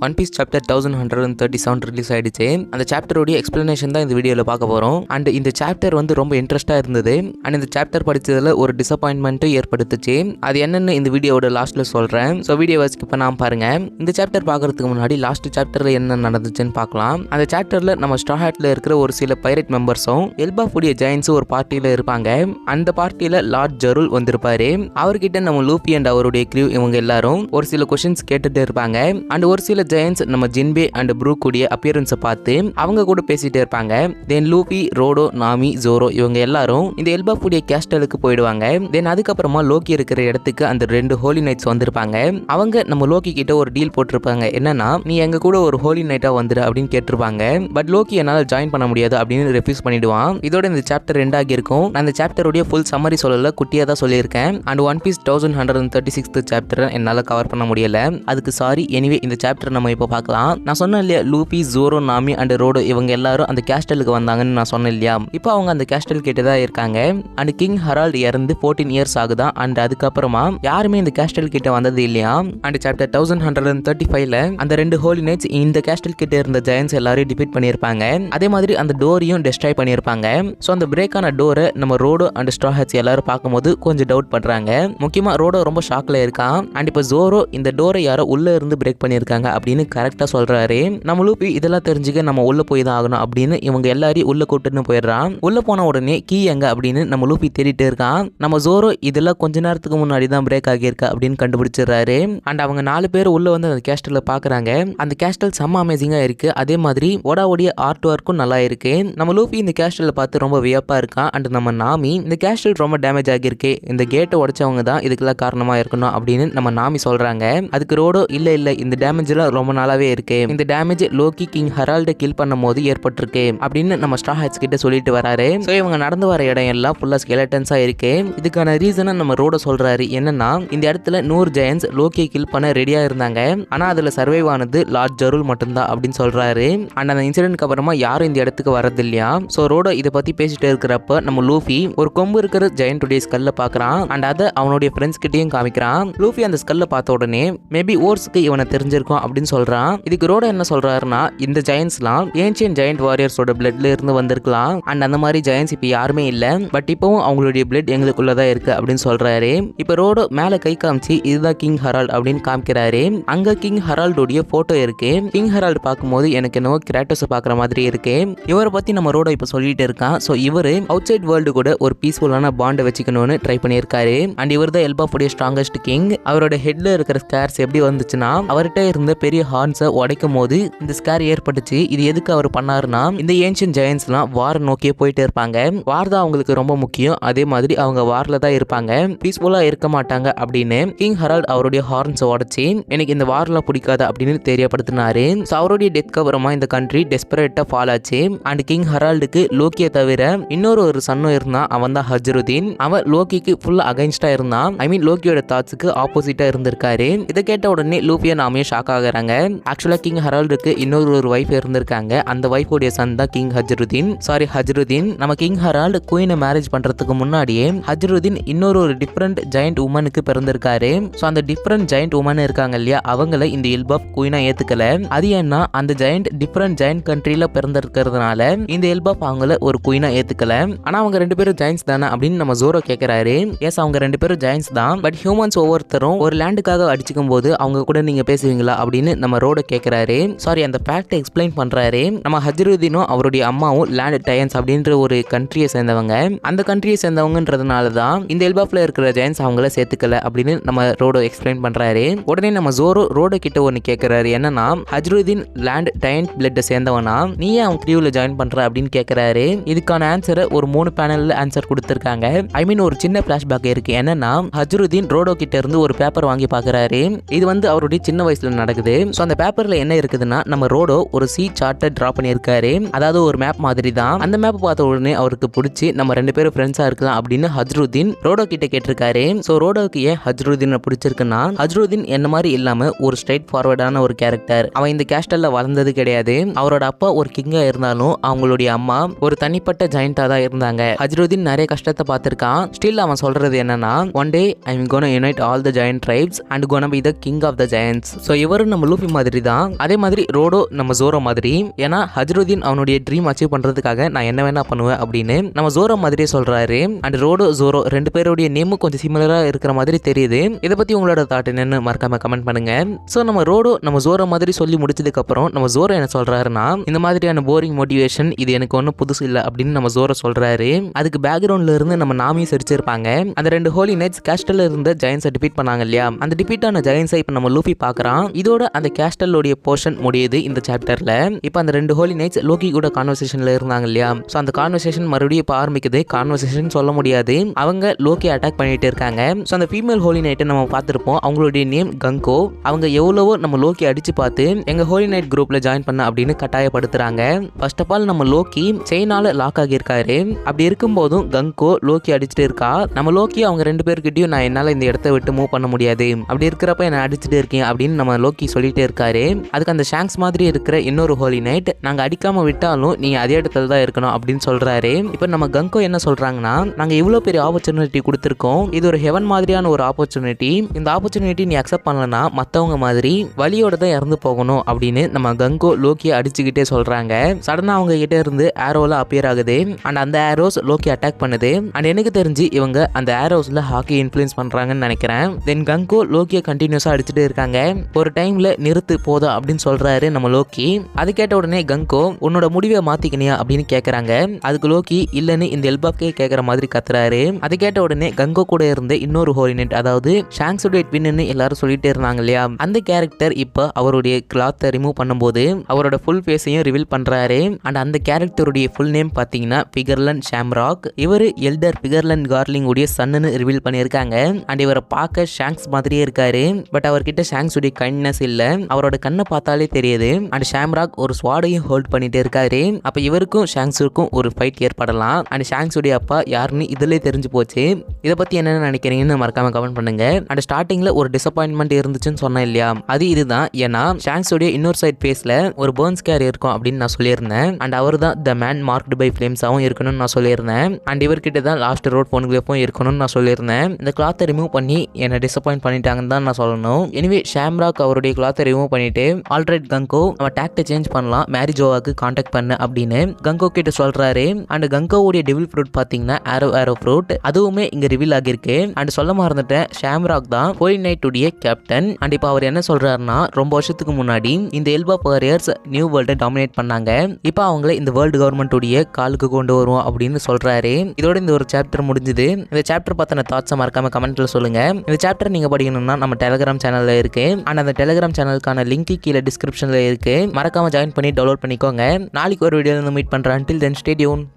One piece chapter 1137 release ஆயிடுச்சு. அந்த சாப்டரோட explanation தான் இந்த வீடியோவில் பார்க்க போகிறோம். அண்ட் இந்த சாப்டர் வந்து ரொம்ப இன்ட்ரெஸ்ட்டாக இருந்தது. அண்ட் இந்த சாப்டர் படித்ததில் ஒரு டிசப்பாயின்மெண்ட்டும் ஏற்படுத்துச்சு. அது என்னென்னு இந்த வீடியோட லாஸ்ட்டில் சொல்கிறேன். ஸோ வீடியோவை ஸ்கிப் பண்ணாமல் பாருங்கள். இந்த சாப்டர் பார்க்கறதுக்கு முன்னாடி லாஸ்ட் சாப்டரில் என்ன நடந்துச்சுன்னு பார்க்கலாம். அந்த சாப்டரில் நம்ம ஸ்ட்ரா ஹேட்டில் இருக்கிற ஒரு சில பைரட் மெம்பர்ஸும் எல்பாஃபுடைய ஜெயின்ஸும் ஒரு பார்ட்டியில் இருப்பாங்க. அந்த பார்ட்டியில் லார்ட் ஜருல் வந்திருப்பாரு. அவர்கிட்ட நம்ம லூஃபி அண்ட் அவருடைய க்ரூ இவங்க எல்லாரும் ஒரு சில கொஸ்டின்ஸ் கேட்டுட்டு இருப்பாங்க. அண்ட் ஒரு சில ஜெயின்ஸ் நம்ம ஜின்பே அண்ட் ப்ரூக் கூடிய அப்பியரன்ஸை பார்த்து அவங்க கூட பேசிட்டே இருப்பாங்க. தென் லூஃபி, ரோடோ, நாமி, ஜோரோ இவங்க எல்லாரும் இந்த எல்பாஃபுடைய கேஸ்டலுக்கு போயிடுவாங்க. தென் அதுக்கப்புறமா லோக்கி இருக்கிற இடத்துக்கு அந்த 2 ஹோலி நைட்ஸ் வந்திருப்பாங்க. அவங்க நம்ம லோக்கி கிட்ட ஒரு டீல் போட்டிருப்பாங்க. என்னன்னா, நீ எங்க கூட ஒரு ஹோலி நைட்டா வந்துரு அப்படின்னு கேட்டிருப்பாங்க. பட் லோக்கி என்னால ஜாயின் பண்ண முடியாது அப்படின்னு ரெஃப்யூஸ் பண்ணிடுவான். இதோட இந்த சாப்டர் 2 ஆகியிருக்கும். நான் இந்த சாப்டருடைய ஃபுல் சம்மரி சொல்லல, குட்டியா தான் சொல்லியிருக்கேன். அண்ட் ஒன் பீஸ் 1136 சாப்டர் என்னால கவர் பண்ண முடியல, அதுக்கு சாரி. எனிவே இந்த சாப்டர் நம்ம இப்போ பார்க்கலாம். நான் சொன்னேன் இல்லையா, லூபி, ஜோரோ, நாமி அண்ட் ரோடோ இவங்க எல்லாரும் அந்த கேஸ்டலுக்கு வந்தாங்கன்னு நான் சொன்னேன் இல்லையா. இப்போ அவங்க அந்த கேஸ்டல் கிட்ட தான் இருக்காங்க. அண்ட் கிங் ஹெரால்ட் இறந்து 14 இயர்ஸ் ஆகுதான். அண்ட் அதுக்கப்புறமா யாருமே இந்த கேஸ்டல் கிட்ட வந்தது இல்லையா. அண்ட் சாப்டர் 1135ல அந்த 2 ஹோலி நைட்ஸ் இந்த கேஸ்டல் கிட்ட இருந்த ஜெயன்ஸ் எல்லாரையும் டிஃபீட் பண்ணியிருப்பாங்க. அதே மாதிரி அந்த டோரையும் டெஸ்ட்ராய் பண்ணியிருப்பாங்க. ஸோ அந்த பிரேக் ஆன டோரை நம்ம ரோடோ அண்ட் ஸ்ட்ரா ஹேட்ஸ் எல்லாரும் பார்க்கும்போது கொஞ்சம் டவுட் பண்றாங்க. முக்கியமா ரோடோ ரொம்ப ஷாக்ல இருக்கான். அண்ட் இப்போ ஜோரோ இந்த டோரை யாரோ உள்ள இருந்து பிரேக் பண்ணியிருக்காங்க அப்படின்னு கரெக்டா சொல்றாரு. நம்ம லூபி இதெல்லாம் தெரிஞ்சுக்க நம்ம உள்ள போய் தான் ஆகணும் அப்படின்னு இவங்க எல்லாரையும் உள்ள கூட்டுன்னு போயிடுறான். உள்ள போன உடனே கீ எங்க அப்படின்னு நம்ம லூபி தேடிட்டு இருக்கான். நம்ம ஜோரோ இதெல்லாம் கொஞ்ச நேரத்துக்கு முன்னாடி தான் பிரேக் ஆகியிருக்கா அப்படின்னு கண்டுபிடிச்சிடுறாரு. அண்ட் அவங்க 4 பேர் உள்ள வந்து அந்த கேஸ்டல்ல பாக்குறாங்க. அந்த கேஸ்டல் செம்ம அமேசிங்கா இருக்கு. அதே மாதிரி ஓடாவுடைய ஆர்ட் ஒர்க்கும் நல்லா இருக்கு. நம்ம லூபி இந்த கேஸ்டல்ல பார்த்து ரொம்ப வியப்பா இருக்கான். அண்ட் நம்ம நாமி இந்த கேஸ்டல் ரொம்ப டேமேஜ் ஆகியிருக்கு, இந்த கேட்டை உடைச்சவங்க தான் இதுக்கெல்லாம் காரணமா இருக்கணும் அப்படின்னு நம்ம நாமி சொல்றாங்க. அதுக்கு ரோடோ இல்ல இந்த டேமேஜ் எல்லாம் ரொம்ப நாளாவே இருக்கு, இந்த டேமேஜ் லோக்கி கிங் ஹெரால்ட கில் பண்ணும் போது ஏற்பட்டிருக்கு அப்படின்னு நம்ம ஸ்ட்ரா ஹேட்ஸ் கிட்ட சொல்லிட்டு வராரு. சோ இவங்க நடந்து வர இடம் எல்லாம் ஃபுல்லா ஸ்கெலட்டன்ஸா இருக்கு. இதுக்கான ரீசனை நம்ம ரோடோ சொல்றாரு. என்னன்னா, இந்த இடத்துல 100 ஜெயன்ஸ் லோக்கியை கில் பண்ண ரெடியா இருந்தாங்க, ஆனா அதுல சர்வைவ் ஆனது லார்ட் ஜருல் மட்டும்தான் அப்படின்னு சொல்றாரு. அண்ட் அந்த இன்சிடென்ட்க்கு அப்புறமா யாரும் இந்த இடத்துக்கு வரது இல்லையா. சோ ரோடோ இதை பத்தி பேசிட்டு இருக்கிறப்ப நம்ம லூஃபி ஒரு கொம்பு இருக்கிற ஜெயன்டுடைய ஸ்கல்ல பாக்குறான். அண்ட் அதை அவனுடைய ஃப்ரெண்ட்ஸ் கிட்டையும் காமிக்கிறான். லூஃபி அந்த ஸ்கல்ல பார்த்த உடனே மேபி ஓர்ஸ்க்கு இவனை தெரிஞ்சிருக்கும் அப்படின்னு சொல்றான். இதுக்கு ரோடோ என்ன சொல்றாருன்னா, இந்த ஜெயன்ஸ்லாம் ஏன்ஷியன் ஜெயண்ட் வாரியர்ஸோட பிளட்ல இருந்து வந்திருக்கலாம். அண்ட் அந்த மாதிரி ஜெயன்ஸ் இப்ப யாருமே இல்ல, பட் இப்பவும் அவங்களுடைய பிளட் எங்களுக்குள்ளதான் இருக்கு அப்படின்னு சொல்றாரு. இப்ப ரோடோ மேல கை காமிச்சு இதுதான் கிங் ஹெரால்ட் அப்படின்னு காமிக்கிறாரு. அங்க கிங் ஹெரால்டோடைய போட்டோ இருக்கு. கிங் ஹெரால்ட் பார்க்கும்போது எனக்கு என்னவோ கிராட்டோஸ் பாக்குற மாதிரி இருக்கு. இவரை பத்தி நம்ம ரோடோ இப்ப சொல்லிட்டு இருக்கான். சோ இவரு அவுட் சைட் வேர்ல்டு கூட ஒரு பீஸ்ஃபுல்லான பாண்ட் வச்சுக்கணும்னு ட்ரை பண்ணியிருக்காரு. அண்ட் இவர் தான் எல்பாஃபுடைய ஸ்ட்ராங்கஸ்ட் கிங். அவரோட ஹெட்ல இருக்கிற ஸ்கேர்ஸ் எப்படி வந்துச்சுன்னா, அவர்கிட்ட இருந்த பெரிய ஹார்ன்ஸை உடைக்கும் போது இந்த ஸ்கேர் ஏற்பட்டுச்சு. இது எதுக்கு அவர் பண்ணாருன்னா, இந்த ஏன்ஷியன் ஜெயன்ஸ்லாம் வார் நோக்கியே போயிட்டு இருப்பாங்க. வார் தான் அவங்களுக்கு ரொம்ப முக்கியம். அதே மாதிரி அவங்க வார்ல தான் இருப்பாங்க, பீஸ்ஃபுல்லா இருக்க மாட்டாங்க அப்படின்னு கிங் ஹெரால்ட் அவருடைய ஹார்ன்ஸை உடைச்சு எனக்கு இந்த வார்லாம் பிடிக்காது அப்படின்னு தெரியப்படுத்தினாரு. ஸோ அவருடைய டெத்க்கு அப்புறமா இந்த கண்ட்ரி டெஸ்பரேட்டா ஃபால் ஆச்சு. அண்ட் கிங் ஹெரால்டுக்கு லோக்கியை தவிர இன்னொரு சன்னும் இருந்தான். அவன் தான் ஹஜ்ருதீன். அவன் லோக்கிக்கு ஃபுல் அகைன்ஸ்டா இருந்தான். ஐ மீன் லோக்கியோட தாட்ஸுக்கு ஆப்போசிட்டா இருந்திருக்காரு. இதை கேட்ட உடனே லூஃபியா நாமே ஷாக் ஆகுறாங்க. ஆக்சுவலா கிங் ஹெரால்டுக்கு இன்னொரு வைஃப் இருந்திருக்காங்க. அந்த வைஃபோடைய சன் தான் கிங் ஹஜ்ருதீன். நம்ம கிங் ஹெரால்ட் குயினை மேரேஜ் பண்றதுக்கு முன்னாடியே ஹஜ்ருதீன் இன்னொரு டிஃபரெண்ட் ஜெயண்ட் உமனுக்கு பிறந்திருக்காரு. ஸோ அந்த டிஃபரெண்ட் ஜெயண்ட் உமன் இருக்காங்க இல்லையா, அவங்கள இந்த எல்பாஃப் குயினா ஏத்துக்கல. அது ஏன்னா அந்த ஜெயண்ட் டிஃபரெண்ட் ஜெயண்ட் கண்ட்ரில பிறந்திருக்கிறதுனால இந்த எல்பாஃப் அவங்கள ஒரு குயினா ஏத்துக்கல. ஆனா அவங்க 2 பேரும் ஜெயன்ஸ் தானே அப்படின்னு நம்ம ஜோரோ கேட்கிறாரு. எஸ், அவங்க 2 பேரும் ஜெயன்ஸ் தான். பட் ஹியூமன்ஸ் ஒவ்வொருத்தரும் ஒரு லேண்டுக்காக அடிச்சுக்கும் போது அவங்க கூட நீங்க பேசுவீங்களா அப்படின்னு நம்ம ரோட கேட்கிறாரு. சாரி, அந்த ஃபேக்ட் எக்ஸ்பிளைன் பண்றாரு. நம்ம ஹஜ்ருதீனும் அவருடைய அம்மாவும் லேண்ட் டயன்ஸ் அப்படின்ற ஒரு கண்ட்ரியை சேர்ந்தவங்க. அந்த கண்ட்ரியை சேர்ந்தவங்கன்றதுனால தான் இந்த எல்பாஃப்ல இருக்கிற ஜெயன்ஸ் அவங்கள சேர்த்துக்கல அப்படின்னு நம்ம ரோடோ எக்ஸ்பிளைன் பண்றாரு. உடனே நம்ம ஜோரோ ரோடோ கிட்ட ஒன்னு கேட்கிறாரு. என்னன்னா, ஹஜ்ருதீன் லேண்ட் டயன்ட் பிளட் சேர்ந்தவனா, நீ ஏன் அவன் கிரியூல ஜாயின் பண்ற அப்படின்னு கேட்கிறாரு. இதுக்கான ஆன்சரை ஒரு 3 பேனல்ல ஆன்சர் கொடுத்திருக்காங்க. ஐ மீன் ஒரு சின்ன பிளாஷ்பேக் இருக்கு. என்னன்னா, ஹஜ்ருதீன் ரோடோ கிட்ட இருந்து ஒரு பேப்பர் வாங்கி பாக்குறாரு. இது வந்து அவருடைய சின்ன வயசுல நடக்குது. சோ அந்த பேப்பர்ல என்ன இருக்குதுன்னா, நம்ம ரோடோ ஒரு சி சார்ட்டை டிரா பண்ணியிருக்காரு. அதாவது ஒரு மேப் மாதிரி தான். அந்த மேப் பார்த்த உடனே அவருக்கு பிடிச்சி நம்ம 2 பேரும் ஃப்ரெண்ட்ஸா இருக்கலாம் அப்படின்னு ஹஜ்ருதீன் ரோடோ கிட்ட கேட்டிருக்காரு. சோ ரோடோக்கு ஏன் ஹஜ்ருதீனை பிடிச்சிருக்குன்னா, ஹஜ்ருதீன் என்ன மாதிரி இல்லாம ஒரு ஸ்ட்ரைட் ஃபார்வர்டான ஒரு கேரக்டர். அவன் இந்த கேஸ்டல்ல வளர்ந்தது கிடையாது. அவரோட அப்பா ஒரு கிங்கா இருந்தாலும் அவங்களுடைய அம்மா ஒரு தனிப்பட்ட ஜெயண்டா தான் இருந்தாங்க. ஹஜ்ருதீன் நிறைய கஷ்டத்தை பார்த்திருக்கான். ஸ்டில் அவன் சொல்றது என்னன்னா, one day I am gonna unite all the giant tribes and gonna be the king of the giants. So இவரும் நம்ம நம்ம லூஃபி மாதிரி தான். அதே மாதிரி ரோடோ நம்ம ஜோரோ மாதிரி. ஏன்னா ஹஜ்ருதீன் அவனுடைய ட்ரீம் அச்சீவ் பண்றதுக்காக நான் என்ன வேணா பண்ணுவேன் அப்படின்னு நம்ம ஜோரோ மாதிரியே சொல்றாரு. அண்ட் ரோடோ ஜோரோ ரெண்டு பேருடைய நேமும் கொஞ்சம் சிமிலரா இருக்கிற மாதிரி தெரியுது. இதை பத்தி உங்களோட தாட் என்னன்னு மறக்காம கமெண்ட் பண்ணுங்க. சோ நம்ம ரோடோ நம்ம ஜோரோ மாதிரி சொல்லி முடிச்சதுக்கு அப்புறம் நம்ம ஜோரோ என்ன சொல்றாருன்னா, இந்த மாதிரியான போரிங் மோட்டிவேஷன் இது எனக்கு ஒன்றும் புதுசு இல்லை அப்படின்னு நம்ம ஜோரோ சொல்றாரு. அதுக்கு பேக்ரவுண்ட்ல இருந்து நம்ம நாமியும் சிரிச்சிருப்பாங்க. அந்த ரெண்டு ஹோலி நைட்ஸ் கேஸ்டல்ல இருந்த ஜெயன்ஸை டிபீட் பண்ணாங்க இல்லையா, அந்த டிபீட் ஆன ஜெயன்ஸை இப்போ நம்ம லூஃபி பார்க்கறான். இதோட அந்த கேஸ்டலோடைய போர்ஷன் முடியுது இந்த சாப்டர்ல. இப்போ அந்த ரெண்டு ஹோலி நைட்ஸ் லோக்கி கூட கான்வர்சேஷன்ல இருந்தாங்க இல்லையா, ஸோ அந்த கான்வர்சேஷன் மறுபடியும் இப்போ ஆரம்பிக்குது. கான்வர்சேஷன் சொல்ல முடியாது, அவங்க லோக்கி அட்டாக் பண்ணிட்டு இருக்காங்க. ஸோ அந்த ஃபீமேல் ஹோலி நைட்டை நம்ம பார்த்துருப்போம். அவங்களுடைய நேம் கங்கோ. அவங்க எவ்வளவோ நம்ம லோக்கி அடிச்சு பார்த்து எங்க ஹோலி நைட் குரூப்ல ஜாயின் பண்ண அப்படின்னு கட்டாயப்படுத்துறாங்க. ஃபர்ஸ்ட் ஆஃப் ஆல் நம்ம லோக்கி செயினால லாக் ஆகியிருக்காரு. அப்படி இருக்கும்போதும் கங்கோ லோக்கி அடிச்சுட்டு இருக்கா. நம்ம லோக்கி அவங்க ரெண்டு பேர்கிட்டயும் நான் என்னால இந்த இடத்த விட்டு மூவ் பண்ண முடியாது, அப்படி இருக்கிறப்ப என்ன அடிச்சுட்டு இருக்கேன் அப்படின்னு நம்ம லோக்கி சொல்லிட்டே இருக்காரு. அதுக்கு அந்த ஷாங்க்ஸ் மாதிரி இருக்கிற இன்னொரு ஹோலி நைட், நாங்க அடிக்காம விட்டாலும் நீ அதே இடத்துல தான் இருக்கணும் அப்படின்னு சொல்றாரு. இப்போ நம்ம கங்கோ என்ன சொல்றாங்கன்னா, நாங்க இவ்வளவு பெரிய ஆப்பர்ச்சுனிட்டி கொடுத்துருக்கோம், இது ஒரு ஹெவன் மாதிரியான ஒரு ஆப்பர்ச்சுனிட்டி. இந்த ஆப்பர்ச்சுனிட்டி நீ அக்செப்ட் பண்ணலனா மத்தவங்க மாதிரி வலியோட தான் இறந்து போகணும் அப்படின்னு நம்ம கங்கோ லோக்கியை அடிச்சுக்கிட்டே சொல்றாங்க. சடனா அவங்க கிட்ட இருந்து ஏரோல அப்பியர் ஆகுது. அண்ட் அந்த ஏரோஸ் லோக்கி அட்டாக் பண்ணுது. அண்ட் எனக்கு தெரிஞ்சு இவங்க அந்த ஏரோஸ்ல ஹாக்கி இன்ஃப்ளூயன்ஸ் பண்றாங்கன்னு நினைக்கிறேன். தென் கங்கோ லோக்கியை கண்டினியூஸா அடிச்சுட்டு இருக்காங்க. ஒரு டைம்ல நிறுத்து போதும் அப்படின்னு சொல்றாரு நம்ம லோக்கி. அது கேட்ட உடனே கங்கோ உன்னோட முடிவை மாத்திக்கணியா அப்படின்னு கேக்குறாங்க. அதுக்கு லோக்கி இல்லன்னு இந்த எல்பாப்கே கேட்கற மாதிரி கத்துறாரு. அது கேட்ட உடனே கங்கோ கூட இருந்த இன்னொரு ஹோலினெட், அதாவது ஷாங்க்ஸுடைய ட்வின்னு எல்லாரும் சொல்லிட்டே இருந்தாங்க இல்லையா, அந்த கேரக்டர் இப்போ அவருடைய கிளாத்தை ரிமூவ் பண்ணும்போது அவரோட ஃபுல் ஃபேஸையும் ரிவீல் பண்றாரு. அண்ட் அந்த கேரக்டருடைய ஃபுல் நேம் பாத்தீங்கன்னா பிகர்லன் ஷாம்ராக். இவர் எல்டர் பிகர்லன் கார்லிங் உடைய சன்னு ரிவீல் பண்ணியிருக்காங்க. அண்ட் இவரை பார்க்க ஷாங்க்ஸ் மாதிரியே இருக்காரு. பட் அவர்கிட்ட ஷாங்க்ஸ் உடைய கைண்ட்னஸ் இல்ல, அவரோட கண்ணை பார்த்தாலே தெரியுது. அண்ட் ஷாம்ராக் ஒரு ஸ்வாடையும் ஹோல்ட் பண்ணிட்டே இருக்காரு. அப்ப இவருக்கும் ஷாங்க்ஸுக்கும் ஒரு ஃபைட் ஏற்படலாம். அண்ட் ஷாங்க்ஸ் உடைய அப்பா யாருன்னு இதுல தெரிஞ்சு போச்சு. இதை பத்தி என்ன நினைக்கிறீங்கன்னு மறக்காம கமெண்ட் பண்ணுங்க. அண்ட் ஸ்டார்டிங்ல ஒரு டிசப்பாயின்மெண்ட் இருந்துச்சுன்னு சொன்னேன் இல்லையா, அது இதுதான். ஏன்னா ஷாங்க்ஸ் உடைய இன்னொரு சைட் ஃபேஸ்ல ஒரு பர்ன் ஸ்கேர் இருக்கும் அப்படின்னு நான் சொல்லியிருந்தேன். அண்ட் அவர் தான் த மேன் மார்க்டு பை ஃப்ளேம்ஸாவும் இருக்கணும்னு நான் சொல்லியிருந்தேன். அண்ட் இவர்கிட்ட தான் லாஸ்ட் ரோட் போனுக்கும் இருக்கணும்னு நான் சொல்லியிருந்தேன். இந்த கிளாத்தை ரிமூவ் பண்ணி என்னை டிசப்பாயிண்ட் பண்ணிட்டாங்கன்னு தான் நான் சொல்லணும். எனிவே ஷாம்ராக் அவருடைய கிளாத்தை ரிமூவ் பண்ணிட்டு ஆல்ரைட் கங்கோ நம்ம டாக்டை சேஞ்ச் பண்ணலாம், மேரிஜோவாக்கு கான்டாக்ட் பண்ண அப்படின்னு கங்கோ கிட்ட சொல்றாரு. அண்ட் கங்கோவுடைய டெவில் ஃப்ரூட் பாத்தீங்கன்னா ஆரோ ஃப்ரூட், அதுவுமே இங்க ரிவீல் ஆகிருக்கு. அண்ட் சொல்ல மறந்துட்டேன், ஷாம்ராக் தான் ஹோலி நைட் உடைய கேப்டன். அண்ட் இப்போ அவர் என்ன சொல்றாருன்னா, ரொம்ப வருஷத்துக்கு முன்னாடி இந்த எல்பா வாரியர்ஸ் நியூ வேர்ல்டை டாமினேட் பண்ணாங்க, இப்போ அவங்கள இந்த வேர்ல்டு கவர்மெண்ட் உடைய காலுக்கு கொண்டு வருவோம் அப்படின்னு சொல்றாரு. இதோட இந்த ஒரு சாப்டர் முடிஞ்சது. இந்த சாப்டர் பத்தின தாட்ஸை மறக்காம கமெண்ட்ல சொல்லுங்க. இந்த சாப்டர் நீங்க படிக்கணும்னா நம்ம டெலிகிராம் சேனல்ல இருக்கு. அண்ட் அந்த டெலிகிராம் சேனலுக்கான லிங்க் கீழே டிஸ்கிரிப்ஷன்ல இருக்கு, மறக்காம ஜாயின் பண்ணி டவுன்லோட் பண்ணிக்கோங்க. நாளைக்கு ஒரு வீடியோல மீட் பண்றேன். until then stay tuned.